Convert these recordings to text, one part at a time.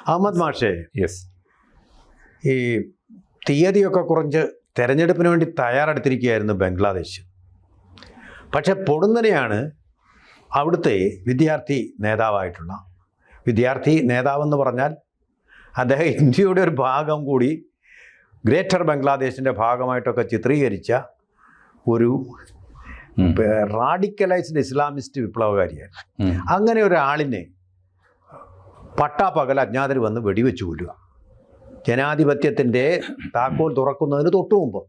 അഹമ്മദ് മാഷേ, യെസ്, ഈ തീയതിയൊക്കെ കുറഞ്ഞ് തെരഞ്ഞെടുപ്പിന് വേണ്ടി തയ്യാറെടുത്തിരിക്കുകയായിരുന്നു ബംഗ്ലാദേശ്. പക്ഷെ പൊടുന്നനെയാണ് അവിടുത്തെ വിദ്യാർത്ഥി നേതാവെന്ന് പറഞ്ഞാൽ അദ്ദേഹം ഇന്ത്യയുടെ ഒരു ഭാഗം കൂടി ഗ്രേറ്റർ ബംഗ്ലാദേശിൻ്റെ ഭാഗമായിട്ടൊക്കെ ചിത്രീകരിച്ച ഒരു റാഡിക്കലൈസ്ഡ് ഇസ്ലാമിസ്റ്റ് വിപ്ലവകാരിയായിരുന്നു. അങ്ങനെ ഒരാളിനെ പട്ടാപ്പകൽ അജ്ഞാതർ വന്ന് വെടിവെച്ച് കൊല്ലുക, ജനാധിപത്യത്തിൻ്റെ താക്കോൽ തുറക്കുന്നതിന് തൊട്ടു മുമ്പ്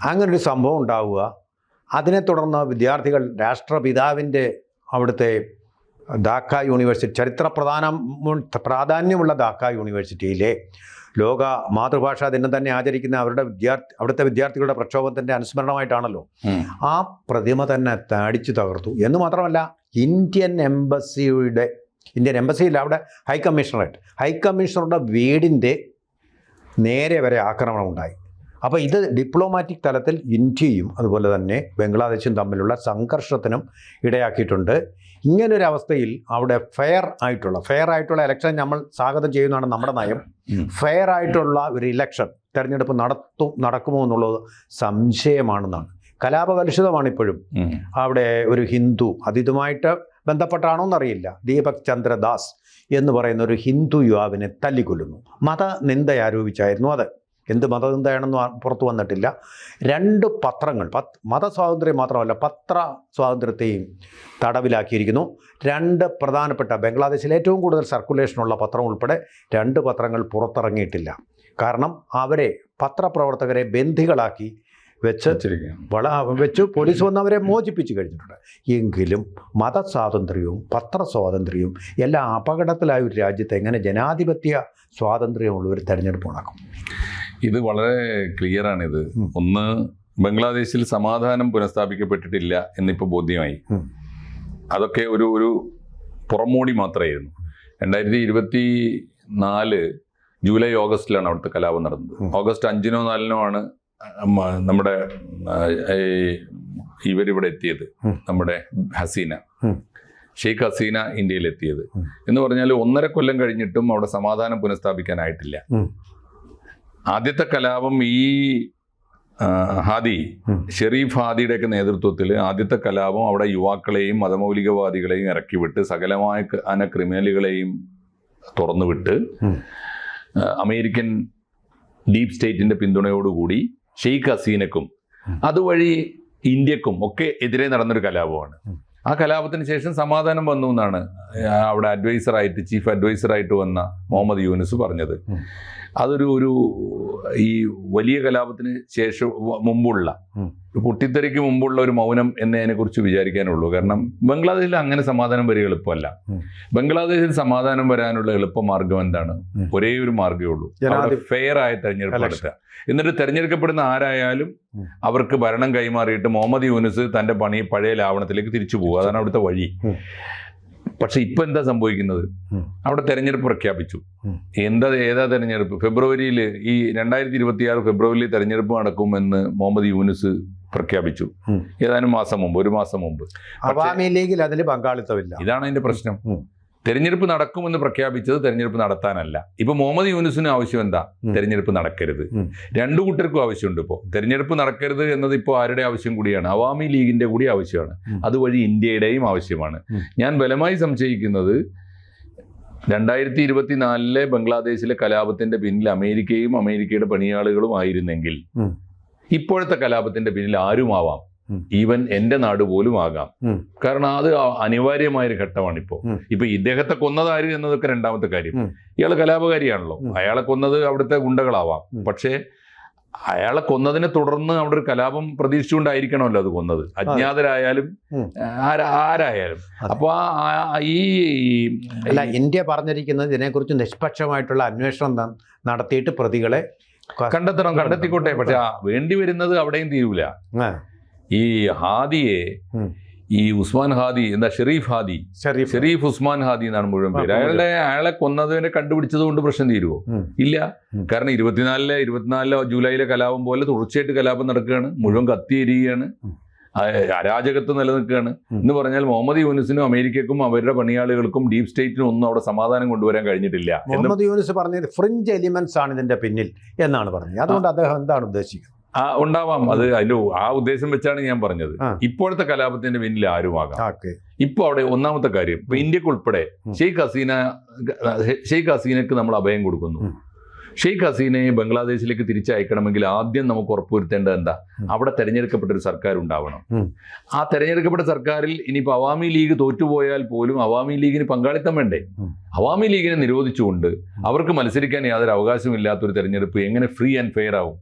അങ്ങനൊരു സംഭവം ഉണ്ടാവുക. അതിനെ തുടർന്ന് വിദ്യാർത്ഥികൾ രാഷ്ട്രപിതാവിൻ്റെ അവിടുത്തെ ധാക്ക യൂണിവേഴ്സിറ്റി, പ്രാധാന്യമുള്ള ധാക്ക യൂണിവേഴ്സിറ്റിയിലെ ലോക മാതൃഭാഷാ ദിനം തന്നെ ആചരിക്കുന്ന അവിടുത്തെ വിദ്യാർത്ഥികളുടെ പ്രക്ഷോഭത്തിൻ്റെ അനുസ്മരണമായിട്ടാണല്ലോ ആ പ്രതിമ തന്നെ അടിച്ചു തകർത്തു. എന്ന് മാത്രമല്ല, ഇന്ത്യൻ എംബസിയില്ല, അവിടെ ഹൈക്കമ്മീഷണറുടെ വീടിൻ്റെ നേരെ വരെ ആക്രമണം ഉണ്ടായി. അപ്പോൾ ഇത് ഡിപ്ലോമാറ്റിക് തലത്തിൽ ഇന്ത്യയും അതുപോലെ തന്നെ ബംഗ്ലാദേശും തമ്മിലുള്ള സംഘർഷത്തിനും ഇടയാക്കിയിട്ടുണ്ട്. ഇങ്ങനൊരവസ്ഥയിൽ അവിടെ ഫെയർ ആയിട്ടുള്ള ഇലക്ഷൻ നമ്മൾ സ്വാഗതം ചെയ്യുന്നതാണ് നമ്മുടെ നയം. ഫെയർ ആയിട്ടുള്ള ഒരു ഇലക്ഷൻ തെരഞ്ഞെടുപ്പ് നടക്കുമോ എന്നുള്ളത് സംശയമാണെന്നാണ്. കലാപകലുഷിതമാണ് ഇപ്പോഴും. അവിടെ ഒരു ഹിന്ദു, ഇതുമായിട്ട് ബന്ധപ്പെട്ടാണോ എന്നറിയില്ല, ദീപക് ചന്ദ്രദാസ് എന്ന് പറയുന്ന ഒരു ഹിന്ദു യുവാവിനെ തല്ലിക്കൊല്ലുന്നു. മതനിന്ദ ആരോപിച്ചായിരുന്നു അത്. എന്ത് മതനിന്ദയാണെന്ന് പുറത്തു വന്നിട്ടില്ല. 2 പത്രങ്ങൾ, മതസ്വാതന്ത്ര്യം മാത്രമല്ല പത്ര സ്വാതന്ത്ര്യത്തെയും തടവിലാക്കിയിരിക്കുന്നു. 2 പ്രധാനപ്പെട്ട ബംഗ്ലാദേശിൽ ഏറ്റവും കൂടുതൽ സർക്കുലേഷനുള്ള പത്രം ഉൾപ്പെടെ 2 പത്രങ്ങൾ പുറത്തിറങ്ങിയിട്ടില്ല. കാരണം അവരെ പത്രപ്രവർത്തകരെ ബന്ദികളാക്കി വെച്ച് പോലീസ് വന്നവരെ മോചിപ്പിച്ച് കഴിഞ്ഞിട്ടുണ്ട്. എങ്കിലും മതസ്വാതന്ത്ര്യവും പത്രസ്വാതന്ത്ര്യവും എല്ലാം അപകടത്തിലായ ഒരു രാജ്യത്ത് എങ്ങനെ ജനാധിപത്യ സ്വാതന്ത്ര്യമുള്ള ഒരു തെരഞ്ഞെടുപ്പ് നടക്കും? ഇത് വളരെ ക്ലിയറാണിത്. ഒന്ന്, ബംഗ്ലാദേശിൽ സമാധാനം പുനഃസ്ഥാപിക്കപ്പെട്ടിട്ടില്ല എന്നിപ്പോൾ ബോധ്യമായി. അതൊക്കെ ഒരു പുറമോടി മാത്രമായിരുന്നു. 2024 ജൂലൈ ഓഗസ്റ്റിലാണ് അവിടുത്തെ കലാപം നടന്നത്. ഓഗസ്റ്റ് 5-നോ 4-നോ ആണ് നമ്മുടെ ഇവരിവിടെ എത്തിയത്, നമ്മുടെ ഷെയ്ഖ് ഹസീന ഇന്ത്യയിലെത്തിയത്. എന്ന് പറഞ്ഞാൽ 1.5 കൊല്ലം കഴിഞ്ഞിട്ടും അവിടെ സമാധാനം പുനഃസ്ഥാപിക്കാനായിട്ടില്ല. ആദ്യത്തെ കലാപം ഈ ഷെരീഫ് ഹാദിയുടെയൊക്കെ നേതൃത്വത്തിൽ ആദ്യത്തെ കലാപം അവിടെ യുവാക്കളെയും മതമൗലികവാദികളെയും ഇറക്കിവിട്ട് സകലമായ ക്രിമിനലുകളെയും തുറന്നുവിട്ട് അമേരിക്കൻ ഡീപ് സ്റ്റേറ്റിന്റെ പിന്തുണയോടുകൂടി ഷെയ്ഖ് ഹസീനക്കും അതുവഴി ഇന്ത്യക്കും ഒക്കെ എതിരെ നടന്നൊരു കലാപമാണ്. ആ കലാപത്തിന് ശേഷം സമാധാനം വന്നു എന്നാണ് അവിടെ ചീഫ് അഡ്വൈസറായിട്ട് വന്ന മുഹമ്മദ് യൂനുസ് പറഞ്ഞത്. അതൊരു ഈ വലിയ കലാപത്തിന് ശേഷം മുമ്പുള്ള പൊട്ടിത്തെറിക്ക് മുമ്പുള്ള ഒരു മൗനം എന്നതിനെ കുറിച്ച് വിചാരിക്കാനുള്ളൂ. കാരണം ബംഗ്ലാദേശിൽ അങ്ങനെ സമാധാനം വരിക എളുപ്പമല്ല. ബംഗ്ലാദേശിൽ സമാധാനം വരാനുള്ള എളുപ്പമാർഗം എന്താണ്? ഒരേ ഒരു മാർഗ്ഗമേ ഉള്ളൂ, ഫെയർ ആയ തെരഞ്ഞെടുപ്പ് നടത്തുക. എന്നിട്ട് തെരഞ്ഞെടുക്കപ്പെടുന്ന ആരായാലും അവർക്ക് ഭരണം കൈമാറിയിട്ട് മുഹമ്മദ് യൂനുസ് തന്റെ പഴയ ലാവണത്തിലേക്ക് തിരിച്ചു പോകുക. അതാണ് അവിടുത്തെ വഴി. പക്ഷെ ഇപ്പൊ എന്താ സംഭവിക്കുന്നത്? അവിടെ തെരഞ്ഞെടുപ്പ് പ്രഖ്യാപിച്ചു. ഏതാ തെരഞ്ഞെടുപ്പ്? ഫെബ്രുവരിയിൽ, ഈ 2026 ഫെബ്രുവരിയിൽ തെരഞ്ഞെടുപ്പ് നടക്കുമെന്ന് മുഹമ്മദ് യൂനുസ് പ്രഖ്യാപിച്ചു. ഏതാനും ഒരു മാസം മുമ്പ്. അവാമി ലീഗിൽ അതിൽ പങ്കാളിത്തമില്ല. ഇതാണ് അതിന്റെ പ്രശ്നം. തെരഞ്ഞെടുപ്പ് നടക്കുമെന്ന് പ്രഖ്യാപിച്ചത് തെരഞ്ഞെടുപ്പ് നടത്താനല്ല. ഇപ്പൊ മുഹമ്മദ് യൂനുസിന് ആവശ്യം എന്താ? തെരഞ്ഞെടുപ്പ് നടക്കരുത്. 2 കൂട്ടർക്കും ആവശ്യമുണ്ട്. ഇപ്പോൾ തെരഞ്ഞെടുപ്പ് നടക്കരുത് എന്നത് ഇപ്പോൾ ആരുടെ ആവശ്യം കൂടിയാണ്? അവാമി ലീഗിന്റെ കൂടി ആവശ്യമാണ്. അതുവഴി ഇന്ത്യയുടെയും ആവശ്യമാണ്. ഞാൻ ബലമായി സംശയിക്കുന്നത് 2024 ബംഗ്ലാദേശിലെ കലാപത്തിന്റെ പിന്നിൽ അമേരിക്കയും അമേരിക്കയുടെ പണിയാളുകളും ആയിരുന്നെങ്കിൽ ഇപ്പോഴത്തെ കലാപത്തിന്റെ പിന്നിൽ ആരുമാവാം. ഈവൻ എന്റെ നാട് പോലും ആകാം. കാരണം അത് അനിവാര്യമായൊരു ഘട്ടമാണ്. ഇപ്പൊ ഇദ്ദേഹത്തെ കൊന്നതാര് എന്നതൊക്കെ രണ്ടാമത്തെ കാര്യം. ഇയാൾ കലാപകാരിയാണല്ലോ. അയാളെ കൊന്നത് അവിടുത്തെ ഗുണ്ടകളാവാം. പക്ഷേ അയാളെ കൊന്നതിനെ തുടർന്ന് അവിടെ ഒരു കലാപം പ്രതീക്ഷിച്ചുകൊണ്ടായിരിക്കണമല്ലോ അത് കൊന്നത്, അജ്ഞാതരായാലും ആരായാലും. അപ്പൊ ഇന്ത്യ പറഞ്ഞിരിക്കുന്നത് ഇതിനെക്കുറിച്ച് നിഷ്പക്ഷമായിട്ടുള്ള അന്വേഷണം നടത്തിയിട്ട് പ്രതികളെ കണ്ടെത്തിക്കോട്ടെ. പക്ഷെ വേണ്ടി വരുന്നത് അവിടെയും തീരൂല. ഈ ഹാദിയെ, ഈ ഉസ്മാൻ ഹാദി, ഷെരീഫ് ഉസ്മാൻ ഹാദി എന്നാണ് മുഴുവൻ പേര്. അയാളെ കൊന്നതിനെ കണ്ടുപിടിച്ചത് കൊണ്ട് പ്രശ്നം തീരുവോ? ഇല്ല. കാരണം 24 ജൂലൈയിലെ കലാപം പോലെ തുടർച്ചയായിട്ട് കലാപം നടക്കുകയാണ്. മുഴുവൻ കത്തിയെരിയുകയാണ്. അരാജകത്വം നിലനിൽക്കുകയാണ് എന്ന് പറഞ്ഞാൽ മുഹമ്മദ് യൂനിസിനും അമേരിക്കക്കും അവരുടെ പണിയാളുകൾക്കും ഡീപ് സ്റ്റേറ്റിനും ഒന്നും അവിടെ സമാധാനം കൊണ്ടുവരാൻ കഴിഞ്ഞിട്ടില്ല. മുഹമ്മദ് യൂനിസ് പറഞ്ഞത് ഫ്രിഞ്ച് എലിമെന്റ്സ് ആണ് ഇതിന്റെ പിന്നിൽ എന്നാണ് പറഞ്ഞത്. അതുകൊണ്ട് അദ്ദേഹം എന്താണ് ഉദ്ദേശിക്കുന്നത്? ഉണ്ടാവാം, അത് അതിന്റെ ആ ഉദ്ദേശം വെച്ചാണ് ഞാൻ പറഞ്ഞത്. ഇപ്പോഴത്തെ കലാപത്തിന്റെ പിന്നിൽ ആരുമാകാം. ഇപ്പൊ അവിടെ ഒന്നാമത്തെ കാര്യം, ഇപ്പൊ ഇന്ത്യക്ക് ഉൾപ്പെടെ ഷെയ്ഖ് ഹസീനക്ക് നമ്മൾ അഭയം കൊടുക്കുന്നു. ഷെയ്ഖ് ഹസീനയെ ബംഗ്ലാദേശിലേക്ക് തിരിച്ചയക്കണമെങ്കിൽ ആദ്യം നമുക്ക് ഉറപ്പുവരുത്തേണ്ടത് എന്താ? അവിടെ തെരഞ്ഞെടുക്കപ്പെട്ട ഒരു സർക്കാർ ഉണ്ടാവണം. ആ തെരഞ്ഞെടുക്കപ്പെട്ട സർക്കാരിൽ ഇനിയിപ്പോൾ അവാമി ലീഗ് തോറ്റുപോയാൽ പോലും അവാമി ലീഗിന് പങ്കാളിത്തം വേണ്ടേ? അവാമി ലീഗിനെ നിരോധിച്ചുകൊണ്ട് അവർക്ക് മത്സരിക്കാൻ യാതൊരു അവകാശമില്ലാത്തൊരു തെരഞ്ഞെടുപ്പ് എങ്ങനെ ഫ്രീ ആൻഡ് ഫെയർ ആവും?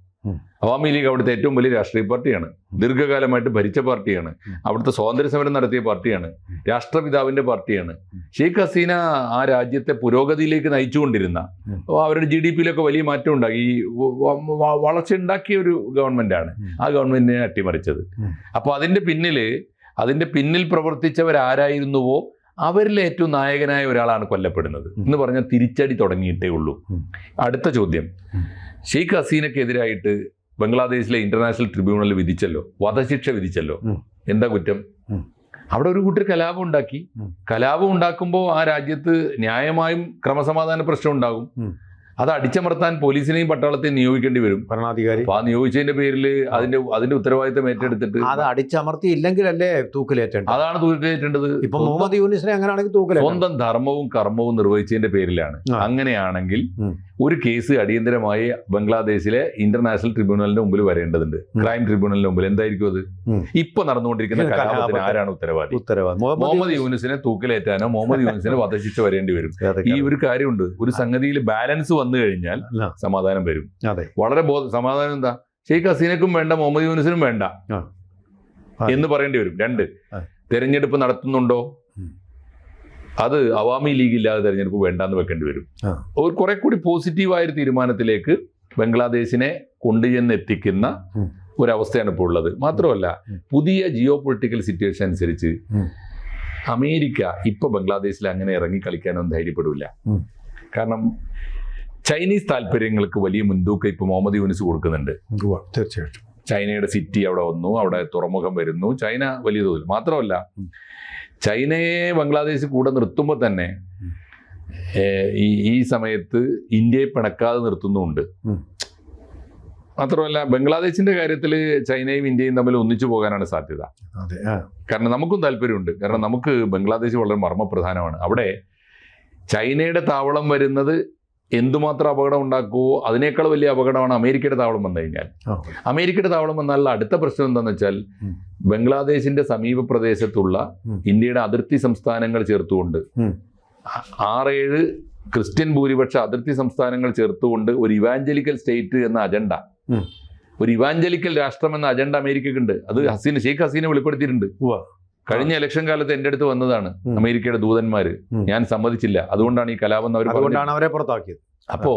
അവാമി ലീഗ് അവിടുത്തെ ഏറ്റവും വലിയ രാഷ്ട്രീയ പാർട്ടിയാണ്, ദീർഘകാലമായിട്ട് ഭരിച്ച പാർട്ടിയാണ്, അവിടുത്തെ സ്വാതന്ത്ര്യ സമരം നടത്തിയ പാർട്ടിയാണ്, രാഷ്ട്രപിതാവിന്റെ പാർട്ടിയാണ്. ഷെയ്ഖ് ഹസീന ആ രാജ്യത്തെ പുരോഗതിയിലേക്ക് നയിച്ചുകൊണ്ടിരുന്ന, അവരുടെ GDP-യിലൊക്കെ വലിയ മാറ്റം ഉണ്ടാക്കി, വളർച്ച ഉണ്ടാക്കിയ ഒരു ഗവൺമെന്റാണ്. ആ ഗവൺമെന്റിനെ അട്ടിമറിച്ചത്. അപ്പോൾ അതിന്റെ പിന്നിൽ പ്രവർത്തിച്ചവരാരായിരുന്നുവോ അവരിലെ ഏറ്റവും നായകനായ ഒരാളാണ് കൊല്ലപ്പെടുന്നത് എന്ന് പറഞ്ഞാൽ തിരിച്ചടി തുടങ്ങിയിട്ടേ ഉള്ളൂ. അടുത്ത ചോദ്യം, ഷെയ്ഖ് ഹസീനക്കെതിരായിട്ട് ബംഗ്ലാദേശിലെ ഇന്റർനാഷണൽ ട്രിബ്യൂണൽ വിധിച്ചല്ലോ, വധശിക്ഷ വിധിച്ചല്ലോ. എന്താ കുറ്റം? അവിടെ ഒരു കൂട്ടർ കലാപം ഉണ്ടാക്കി. കലാപം ഉണ്ടാക്കുമ്പോൾ ആ രാജ്യത്ത് ന്യായമായും ക്രമസമാധാന പ്രശ്നം ഉണ്ടാകും. അത് അടിച്ചമർത്താൻ പോലീസിനെയും പട്ടാളത്തെയും നിയോഗിക്കേണ്ടി വരും ഭരണാധികാരി. അപ്പൊ ആ നിയോഗിച്ചതിന്റെ പേരിൽ അതിന്റെ ഉത്തരവാദിത്തം ഏറ്റെടുത്തിട്ട് അത് അടിച്ചമർത്തിയില്ലെങ്കിലല്ലേ തൂക്കിലേറ്റേണ്ടത്? അതാണ് തൂക്കിലേറ്റേണ്ടത്. ഇപ്പൊ മുഹമ്മദ് യൂനിസിനെ അങ്ങനെയാണെങ്കിൽ തൂക്കിലേറ്റ സ്വന്തം ധർമ്മവും കർമ്മവും നിർവഹിച്ചതിന്റെ പേരിലാണ്. അങ്ങനെയാണെങ്കിൽ ഒരു കേസ് അടിയന്തരമായി ബംഗ്ലാദേശിലെ ഇന്റർനാഷണൽ ട്രിബ്യൂണലിന്റെ മുമ്പിൽ വരേണ്ടതുണ്ട്, ക്രൈം ട്രിബ്യൂണലിന്റെ മുമ്പിൽ. എന്തായിരിക്കും അത്? ഇപ്പൊ നടന്നുകൊണ്ടിരിക്കുന്ന കലാപത്തിന് ആരാണ് ഉത്തരവാദി? മുഹമ്മദ് യൂനിസിനെ തൂക്കിലേറ്റാനോ മുഹമ്മദ് യൂനിസിനെ വധശിക്ഷ വരേണ്ടി വരും. ഈ ഒരു കാര്യമുണ്ട്, ഒരു സംഗതിയിൽ ബാലൻസ് വന്നു കഴിഞ്ഞാൽ സമാധാനം വരും. വളരെ സമാധാനം എന്താ? ഷെയ്ഖ് ഹസീനക്കും വേണ്ട, മുഹമ്മദ് യൂനിസിനും വേണ്ട എന്ന് പറയേണ്ടി വരും. രണ്ട്, തെരഞ്ഞെടുപ്പ് നടത്തുന്നുണ്ടോ? അത് അവാമി ലീഗ് ഇല്ലാതെ തെരഞ്ഞെടുപ്പ് വേണ്ടാന്ന് വെക്കേണ്ടി വരും. ഒരു കുറെ കൂടി പോസിറ്റീവായ ഒരു തീരുമാനത്തിലേക്ക് ബംഗ്ലാദേശിനെ കൊണ്ടുചെന്ന് എത്തിക്കുന്ന ഒരവസ്ഥയാണ് ഇപ്പോൾ ഉള്ളത്. മാത്രമല്ല, പുതിയ ജിയോ പൊളിറ്റിക്കൽ സിറ്റുവേഷൻ അനുസരിച്ച് അമേരിക്ക ഇപ്പൊ ബംഗ്ലാദേശിൽ അങ്ങനെ ഇറങ്ങി കളിക്കാനൊന്നും ധൈര്യപ്പെടില്ല. കാരണം ചൈനീസ് താല്പര്യങ്ങൾക്ക് വലിയ മുൻതൂക്കം ഇപ്പൊ മുഹമ്മദ് യൂനിസ് കൊടുക്കുന്നുണ്ട്. തീർച്ചയായിട്ടും ചൈനയുടെ സിറ്റി അവിടെ വന്നു, അവിടെ തുറമുഖം വരുന്നു, ചൈന വലിയ തോതിൽ. മാത്രമല്ല, ചൈനയെ ബംഗ്ലാദേശ് കൂടെ നിർത്തുമ്പോൾ തന്നെ ഈ സമയത്ത് ഇന്ത്യയെ പിണക്കാതെ നിർത്തുന്നുമുണ്ട്. മാത്രമല്ല, ബംഗ്ലാദേശിന്റെ കാര്യത്തിൽ ചൈനയും ഇന്ത്യയും തമ്മിൽ ഒന്നിച്ചു പോകാനാണ് സാധ്യത. കാരണം നമുക്കും താല്പര്യമുണ്ട്. കാരണം നമുക്ക് ബംഗ്ലാദേശ് വളരെ മർമ്മപ്രധാനമാണ്. അവിടെ ചൈനയുടെ താവളം വരുന്നത് എന്തുമാത്രം അപകടം ഉണ്ടാക്കുമോ അതിനേക്കാൾ വലിയ അപകടമാണ് അമേരിക്കയുടെ താവളം വന്നു കഴിഞ്ഞാൽ. അമേരിക്കയുടെ താവളം വന്നാൽ അടുത്ത പ്രശ്നം എന്താണെന്ന് വെച്ചാൽ, ബംഗ്ലാദേശിന്റെ സമീപ പ്രദേശത്തുള്ള ഇന്ത്യയുടെ അതിർത്തി സംസ്ഥാനങ്ങൾ ചേർത്തുകൊണ്ട് 6-7 ക്രിസ്ത്യൻ ഭൂരിപക്ഷ അതിർത്തി സംസ്ഥാനങ്ങൾ ചേർത്തുകൊണ്ട് ഒരു ഇവാഞ്ചലിക്കൽ സ്റ്റേറ്റ് എന്ന അജണ്ട, ഒരു ഇവാഞ്ചലിക്കൽ രാഷ്ട്രം എന്ന അജണ്ട അമേരിക്കക്കുണ്ട്. അത് ഷെയ്ഖ് ഹസീന വെളിപ്പെടുത്തിയിട്ടുണ്ട്. കഴിഞ്ഞ ഇലക്ഷൻ കാലത്ത് എൻ്റെ അടുത്ത് വന്നതാണ് അമേരിക്കയുടെ ദൂതന്മാര്. ഞാൻ സമ്മതിച്ചില്ല, അതുകൊണ്ടാണ് ഈ കലാപം അവരെ പുറത്താക്കിയത്. അപ്പോ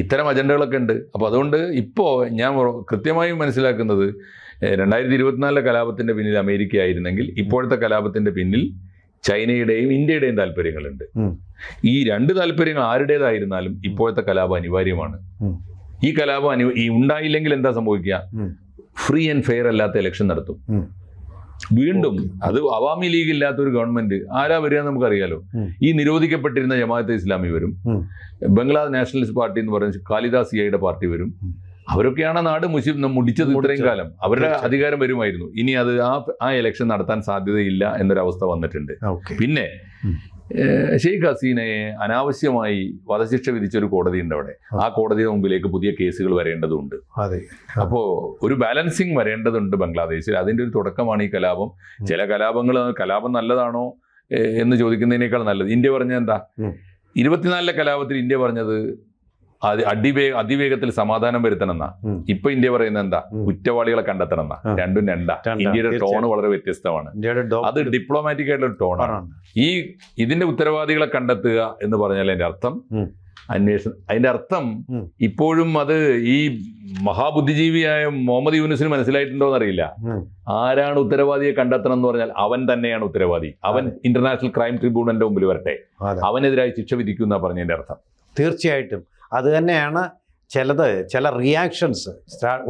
ഇത്തരം അജണ്ടകളൊക്കെ ഉണ്ട്. അപ്പൊ അതുകൊണ്ട് ഇപ്പോ ഞാൻ കൃത്യമായും മനസ്സിലാക്കുന്നത് 2024 കലാപത്തിന്റെ പിന്നിൽ അമേരിക്ക ആയിരുന്നെങ്കിൽ ഇപ്പോഴത്തെ കലാപത്തിന്റെ പിന്നിൽ ചൈനയുടെയും ഇന്ത്യയുടെയും താല്പര്യങ്ങളുണ്ട്. ഈ രണ്ട് താല്പര്യങ്ങൾ ആരുടേതായിരുന്നാലും ഇപ്പോഴത്തെ കലാപം അനിവാര്യമാണ്. ഈ കലാപം ഉണ്ടായില്ലെങ്കിൽ എന്താ സംഭവിക്കുക? ഫ്രീ ആൻഡ് ഫെയർ അല്ലാത്ത ഇലക്ഷൻ നടത്തും. വീണ്ടും അത് അവാമി ലീഗ് ഇല്ലാത്തൊരു ഗവൺമെന്റ് ആരാ വരിക നമുക്കറിയാലോ. ഈ നിരോധിക്കപ്പെട്ടിരുന്ന ജമാഅത്തെ ഇസ്ലാമി വരും, ബംഗ്ലാദേശ് നാഷണലിസ്റ്റ് പാർട്ടി എന്ന് പറയുന്ന ഖാലിദ സിയയുടെ പാർട്ടി വരും. അവരൊക്കെയാണ് നാട് മുടിച്ചത് ഇത്രയും കാലം. അവരുടെ അധികാരം വരുമായിരുന്നു. ഇനി അത് ആ ഇലക്ഷൻ നടത്താൻ സാധ്യതയില്ല എന്നൊരവസ്ഥ വന്നിട്ടുണ്ട്. പിന്നെ ഷെയ്ഖ് ഹസീനയെ അനാവശ്യമായി വധശിക്ഷ വിധിച്ചൊരു കോടതി ഉണ്ട് അവിടെ. ആ കോടതിയുടെ മുമ്പിലേക്ക് പുതിയ കേസുകൾ വരേണ്ടതുണ്ട്. അപ്പോൾ ഒരു ബാലൻസിങ് വരേണ്ടതുണ്ട് ബംഗ്ലാദേശിൽ. അതിൻ്റെ ഒരു തുടക്കമാണ് ഈ കലാപം. ചില കലാപം നല്ലതാണോ എന്ന് ചോദിക്കുന്നതിനേക്കാൾ നല്ലത് ഇന്ത്യ പറഞ്ഞ എന്താ? 24 കലാപത്തിൽ ഇന്ത്യ പറഞ്ഞത് അതിവേഗത്തിൽ സമാധാനം വരുത്തണം എന്നാ. ഇപ്പൊ ഇന്ത്യ പറയുന്നത് എന്താ? കുറ്റവാളികളെ കണ്ടെത്തണം എന്നാ. രണ്ടും രണ്ടാ. ഇന്ത്യയുടെ ടോണ് വളരെ വ്യത്യസ്തമാണ്. അത് ഡിപ്ലോമാറ്റിക് ആയിട്ടുള്ള ടോണാണ്. ഇതിന്റെ ഉത്തരവാദികളെ കണ്ടെത്തുക എന്ന് പറഞ്ഞാൽ അതിന്റെ അർത്ഥം അന്വേഷണം. അതിന്റെ അർത്ഥം ഇപ്പോഴും അത് ഈ മഹാബുദ്ധിജീവിയായ മുഹമ്മദ് യൂനിസിന് മനസ്സിലായിട്ടുണ്ടോ എന്നറിയില്ല. ആരാണ് ഉത്തരവാദിയെ കണ്ടെത്തണം എന്ന് പറഞ്ഞാൽ അവൻ തന്നെയാണ് ഉത്തരവാദി. അവൻ ഇന്റർനാഷണൽ ക്രൈം ട്രിബ്യൂണലിന്റെ മുമ്പിൽ വരട്ടെ, അവനെതിരായി ശിക്ഷ വിധിക്കും എന്നാ പറഞ്ഞതിന്റെ അർത്ഥം. തീർച്ചയായിട്ടും അത് തന്നെയാണ് ചില റിയാക്ഷൻസ്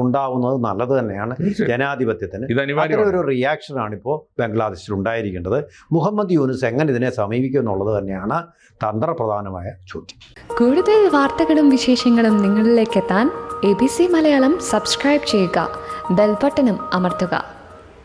ഉണ്ടാവുന്നത് നല്ലത് തന്നെയാണ് ജനാധിപത്യത്തിന്. ഇത് അനിവാര്യമാണ്. അത്തരം ഒരു റിയാക്ഷനാണ് ഇപ്പോൾ ബംഗ്ലാദേശിൽ ഉണ്ടായിരിക്കേണ്ടത്. മുഹമ്മദ് യൂനുസ് എങ്ങനെ ഇതിനെ സമീപിക്കും എന്നുള്ളത് തന്നെയാണ് തന്ത്രപ്രധാനമായ ചോദ്യം. കൂടുതൽ വാർത്തകളും വിശേഷങ്ങളും നിങ്ങളിലേക്ക് എത്താൻ ABC മലയാളം സബ്സ്ക്രൈബ് ചെയ്യുക, ബെൽബട്ടനും അമർത്തുക.